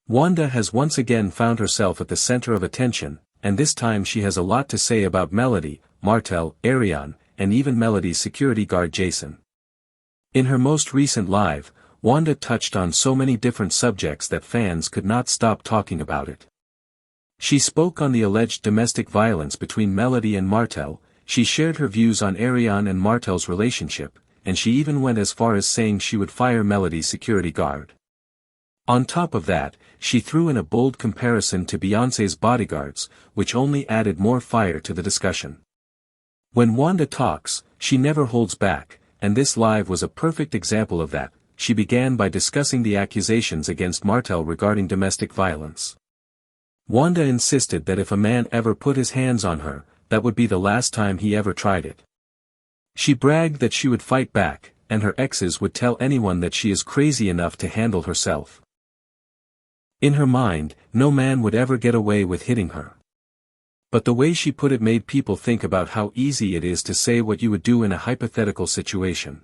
Wanda has once again found herself at the center of attention, and this time she has a lot to say about Melody, Martell, Arion, and even Melody's security guard Jason. In her most recent live, Wanda touched on so many different subjects that fans could not stop talking about it. She spoke on the alleged domestic violence between Melody and Martell, she shared her views on Arion and Martell's relationship, and she even went as far as saying she would fire Melody's security guard. On top of that, she threw in a bold comparison to Beyoncé's bodyguards, which only added more fire to the discussion. When Wanda talks, she never holds back, and this live was a perfect example of that. She began by discussing the accusations against Martell regarding domestic violence. Wanda insisted that if a man ever put his hands on her, that would be the last time he ever tried it. She bragged that she would fight back, and her exes would tell anyone that she is crazy enough to handle herself. In her mind, no man would ever get away with hitting her. But the way she put it made people think about how easy it is to say what you would do in a hypothetical situation.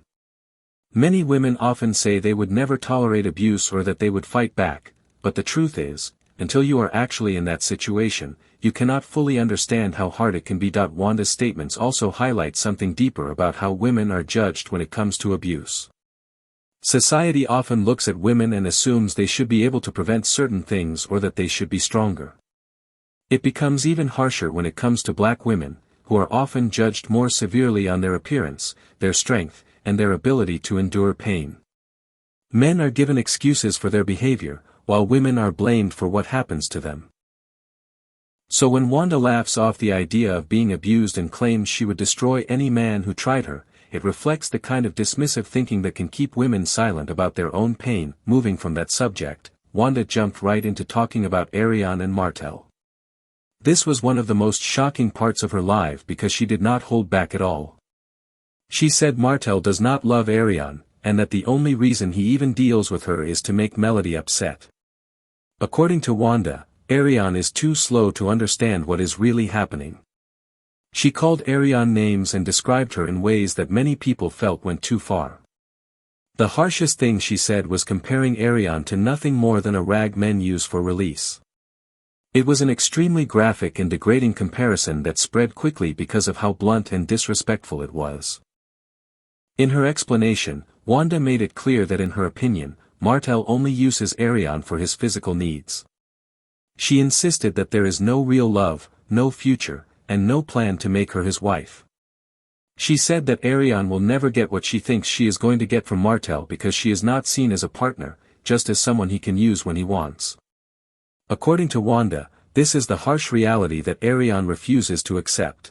Many women often say they would never tolerate abuse or that they would fight back, but the truth is, until you are actually in that situation, you cannot fully understand how hard it can be. Wanda's statements also highlight something deeper about how women are judged when it comes to abuse. Society often looks at women and assumes they should be able to prevent certain things or that they should be stronger. It becomes even harsher when it comes to black women, who are often judged more severely on their appearance, their strength, and their ability to endure pain. Men are given excuses for their behavior, while women are blamed for what happens to them. So when Wanda laughs off the idea of being abused and claims she would destroy any man who tried her, it reflects the kind of dismissive thinking that can keep women silent about their own pain. Moving from that subject, Wanda jumped right into talking about Arion and Martell. This was one of the most shocking parts of her live because she did not hold back at all. She said Martell does not love Arion, and that the only reason he even deals with her is to make Melody upset. According to Wanda, Arion is too slow to understand what is really happening. She called Arion names and described her in ways that many people felt went too far. The harshest thing she said was comparing Arion to nothing more than a rag men use for release. It was an extremely graphic and degrading comparison that spread quickly because of how blunt and disrespectful it was. In her explanation, Wanda made it clear that in her opinion, Martell only uses Arion for his physical needs. She insisted that there is no real love, no future, and no plan to make her his wife. She said that Arion will never get what she thinks she is going to get from Martell because she is not seen as a partner, just as someone he can use when he wants. According to Wanda, this is the harsh reality that Arion refuses to accept.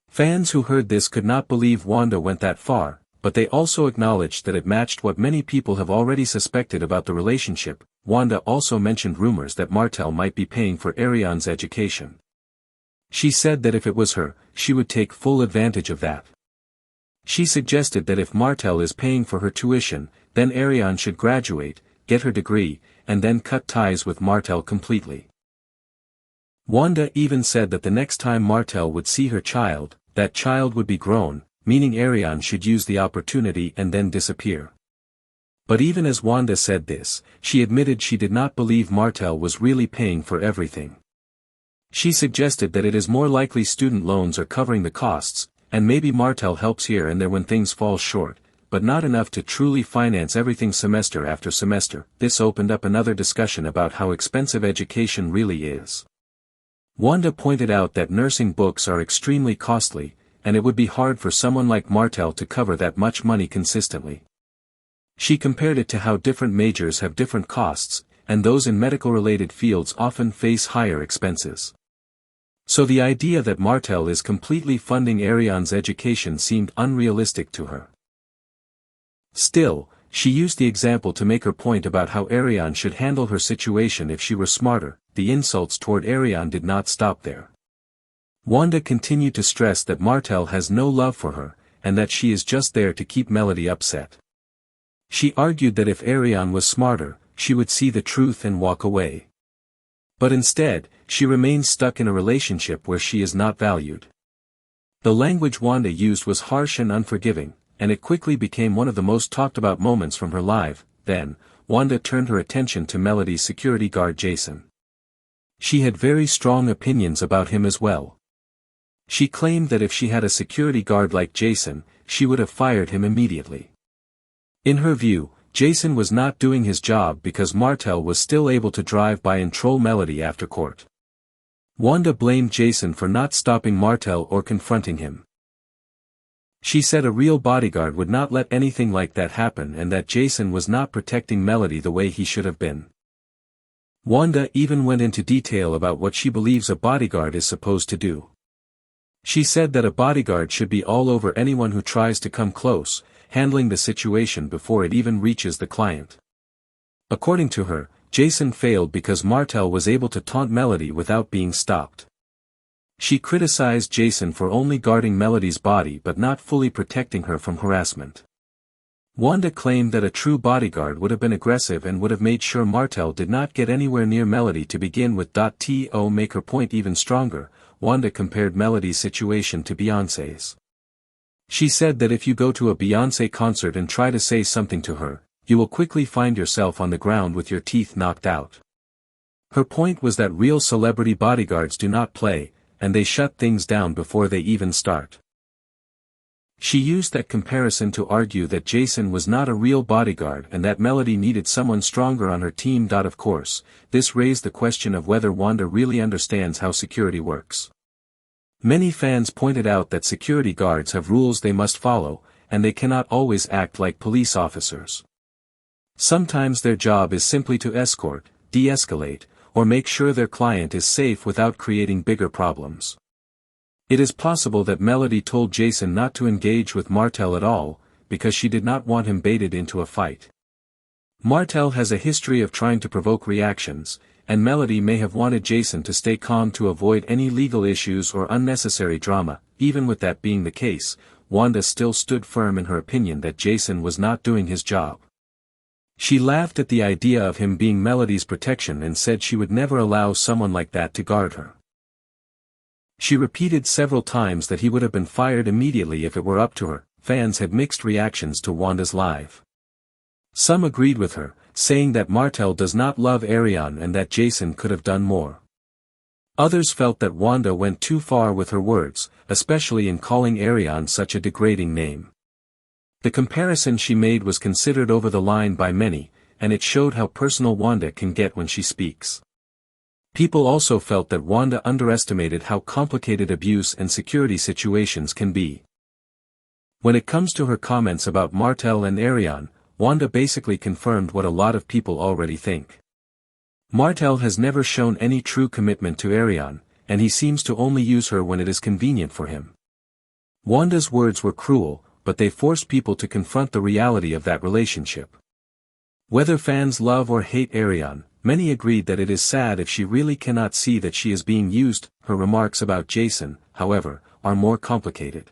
Fans who heard this could not believe Wanda went that far, but they also acknowledged that it matched what many people have already suspected about the relationship. Wanda also mentioned rumors that Martell might be paying for Arion's education. She said that if it was her, she would take full advantage of that. She suggested that if Martell is paying for her tuition, then Arion should graduate, get her degree, and then cut ties with Martell completely. Wanda even said that the next time Martell would see her child, that child would be grown, meaning Arion should use the opportunity and then disappear. But even as Wanda said this, she admitted she did not believe Martell was really paying for everything. She suggested that it is more likely student loans are covering the costs, and maybe Martell helps here and there when things fall short, but not enough to truly finance everything semester after semester. This opened up another discussion about how expensive education really is. Wanda pointed out that nursing books are extremely costly, and it would be hard for someone like Martell to cover that much money consistently. She compared it to how different majors have different costs, and those in medical-related fields often face higher expenses. So the idea that Martell is completely funding Arion's education seemed unrealistic to her. Still, she used the example to make her point about how Arion should handle her situation if she were smarter. The insults toward Arion did not stop there. Wanda continued to stress that Martell has no love for her, and that she is just there to keep Melody upset. She argued that if Arion was smarter, she would see the truth and walk away. But instead, she remains stuck in a relationship where she is not valued. The language Wanda used was harsh and unforgiving, and it quickly became one of the most talked about moments from her live. Then, Wanda turned her attention to Melody's security guard Jason. She had very strong opinions about him as well. She claimed that if she had a security guard like Jason, she would have fired him immediately. In her view, Jason was not doing his job because Martell was still able to drive by and troll Melody after court. Wanda blamed Jason for not stopping Martell or confronting him. She said a real bodyguard would not let anything like that happen and that Jason was not protecting Melody the way he should have been. Wanda even went into detail about what she believes a bodyguard is supposed to do. She said that a bodyguard should be all over anyone who tries to come close, handling the situation before it even reaches the client. According to her, Jason failed because Martell was able to taunt Melody without being stopped. She criticized Jason for only guarding Melody's body but not fully protecting her from harassment. Wanda claimed that a true bodyguard would have been aggressive and would have made sure Martell did not get anywhere near Melody to begin with. To make her point even stronger, Wanda compared Melody's situation to Beyoncé's. She said that if you go to a Beyoncé concert and try to say something to her, you will quickly find yourself on the ground with your teeth knocked out. Her point was that real celebrity bodyguards do not play, and they shut things down before they even start. She used that comparison to argue that Jason was not a real bodyguard and that Melody needed someone stronger on her team. Of course, this raised the question of whether Wanda really understands how security works. Many fans pointed out that security guards have rules they must follow, and they cannot always act like police officers. Sometimes their job is simply to escort, de-escalate, or make sure their client is safe without creating bigger problems. It is possible that Melody told Jason not to engage with Martell at all, because she did not want him baited into a fight. Martell has a history of trying to provoke reactions, and Melody may have wanted Jason to stay calm to avoid any legal issues or unnecessary drama. Even with that being the case, Wanda still stood firm in her opinion that Jason was not doing his job. She laughed at the idea of him being Melody's protection and said she would never allow someone like that to guard her. She repeated several times that he would have been fired immediately if it were up to her. Fans had mixed reactions to Wanda's live. Some agreed with her, saying that Martell does not love Arion and that Jason could have done more. Others felt that Wanda went too far with her words, especially in calling Arion such a degrading name. The comparison she made was considered over the line by many, and it showed how personal Wanda can get when she speaks. People also felt that Wanda underestimated how complicated abuse and security situations can be. When it comes to her comments about Martell and Arion, Wanda basically confirmed what a lot of people already think. Martell has never shown any true commitment to Arion, and he seems to only use her when it is convenient for him. Wanda's words were cruel, but they forced people to confront the reality of that relationship. Whether fans love or hate Arion, many agreed that it is sad if she really cannot see that she is being used. Her remarks about Jason, however, are more complicated.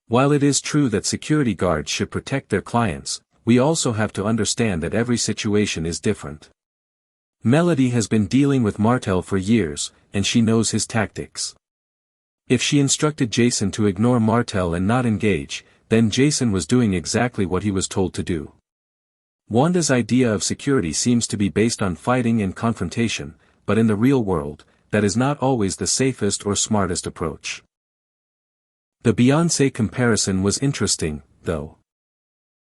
While it is true that security guards should protect their clients, we also have to understand that every situation is different. Melody has been dealing with Martell for years, and she knows his tactics. If she instructed Jason to ignore Martell and not engage, then Jason was doing exactly what he was told to do. Wanda's idea of security seems to be based on fighting and confrontation, but in the real world, that is not always the safest or smartest approach. The Beyoncé comparison was interesting, though.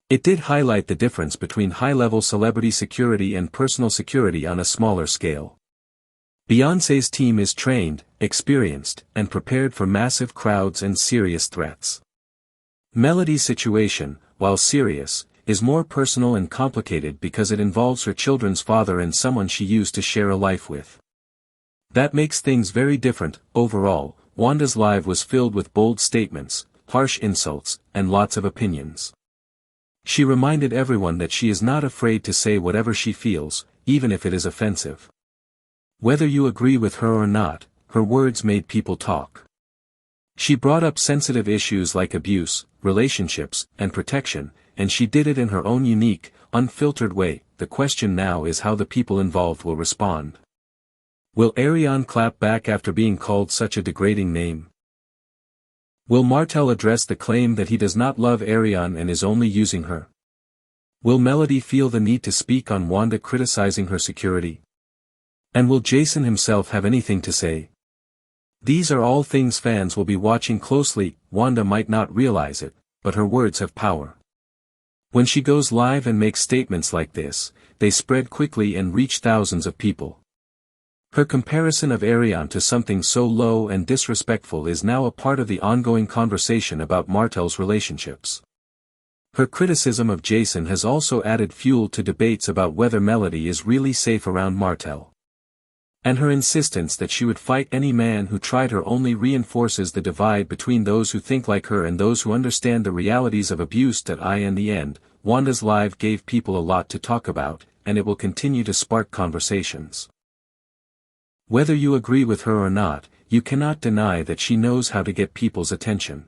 It did highlight the difference between high-level celebrity security and personal security on a smaller scale. Beyoncé's team is trained, experienced, and prepared for massive crowds and serious threats. Melody's situation, while serious, is more personal and complicated because it involves her children's father and someone she used to share a life with. That makes things very different. Overall, Wanda's live was filled with bold statements, harsh insults, and lots of opinions. She reminded everyone that she is not afraid to say whatever she feels, even if it is offensive. Whether you agree with her or not, her words made people talk. She brought up sensitive issues like abuse, relationships, and protection, and she did it in her own unique, unfiltered way. The question now is how the people involved will respond. Will Arion clap back after being called such a degrading name? Will Martell address the claim that he does not love Arion and is only using her? Will Melody feel the need to speak on Wanda criticizing her security? And will Jason himself have anything to say? These are all things fans will be watching closely. Wanda might not realize it, but her words have power. When she goes live and makes statements like this, they spread quickly and reach thousands of people. Her comparison of Arion to something so low and disrespectful is now a part of the ongoing conversation about Martell's relationships. Her criticism of Jason has also added fuel to debates about whether Melody is really safe around Martell. And her insistence that she would fight any man who tried her only reinforces the divide between those who think like her and those who understand the realities of abuse. In the end, Wanda's live gave people a lot to talk about, and it will continue to spark conversations. Whether you agree with her or not, you cannot deny that she knows how to get people's attention.